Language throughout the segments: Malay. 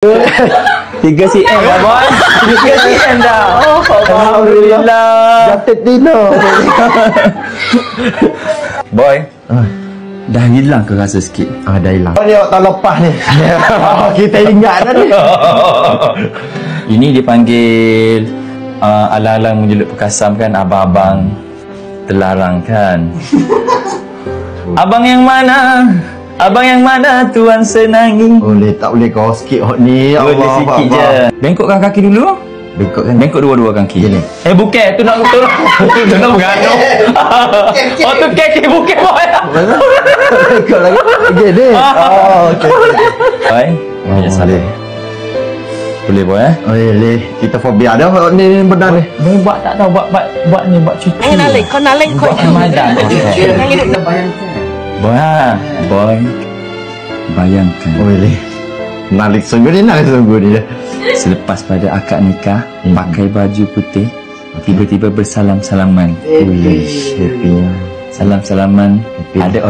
3 cm dah boy. 3 cm dah. Oh, alhamdulillah. Jatuh Tino. Boy. Dah hilang ke rasa sikit? Dah hilang. Ni awak tak lepas ni. Kita ingat dah ni. Ini dipanggil alang-alang menjelut perkasam kan, abang-abang terlarang kan. Abang yang mana? Abang yang mana tuan senangi? Boleh tak boleh kau sikit hot ni. Boleh sikit je. Bengkokkan kaki dulu. Bengkok kan. Bengkok dua-dua kaki. Ni. Bukan. Tu nak tu nak bergaduh. Oh tu kaki bukan boy. Bengkok lagi. Okey ni. Okey. Baik. Ya salah. Boleh boy Oh boleh. Kita fobia dah hot ni benar ni. Boy buat tak tahu buat ni buat cuci. Kau nalik kau itu. Boy, boy, bayangkan. Oh boleh. Nalik sungguh ni, nalik sungguh ni. Selepas pada akad nikah, pakai baju putih, tiba-tiba bersalam-salaman. Happy. Salam-salaman. Ada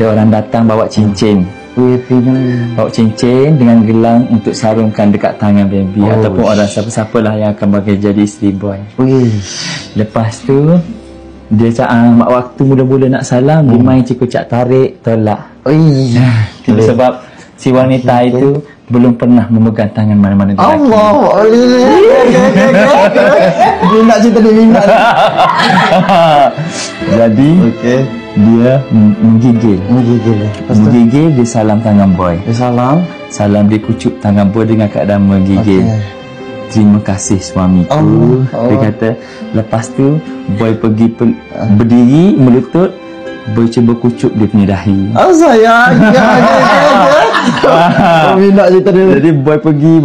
orang datang bawa cincin. Bawa cincin dengan gelang untuk sarungkan dekat tangan baby ataupun orang siapa-siapalah yang akan bagi jadi isteri boy. Lepas tu dia cakap waktu mula-mula nak salam dia main cikucak tarik tolak. Sebab si wanita itu belum pernah memegang tangan mana-mana lelaki. Allah. Dia nak cerita dia minat. Jadi dia menggigil dia salam tangan boy. Salam dia kucuk tangan boy dengan keadaan menggigil. Terima kasih suamiku. Dia kata lepas tu boy pergi berdiri melutut, boy cuba kucuk dia punya dahi. Sayang. Minat cerita dia. Jadi boy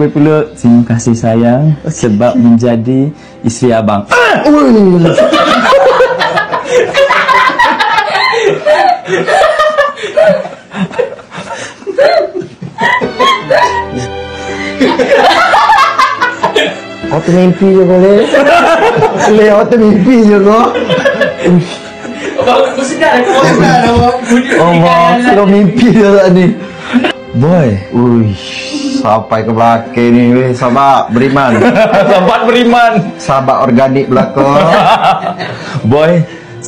peluk, terima kasih sayang sebab menjadi isteri abang. Kau termimpi je kau leh. Kau termimpi je kau. Kau sedar Kau mimpi je tak ni. Boy, sampai ke belakang ni weh. Sabar beriman. Sabar organik belakang. Boy,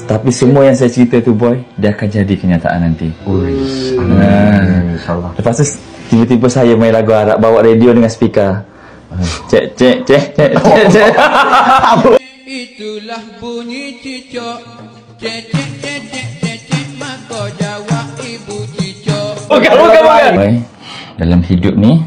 tapi semua yang saya cerita tu boy, dia akan jadi kenyataan nanti. InsyaAllah. Lepas tu tiba-tiba saya main lagu Arab, bawa radio dengan speaker. Cek. Itulah bunyi cicak. Cek maka jawab ibu cicak. Bukan. Boy, dalam hidup ni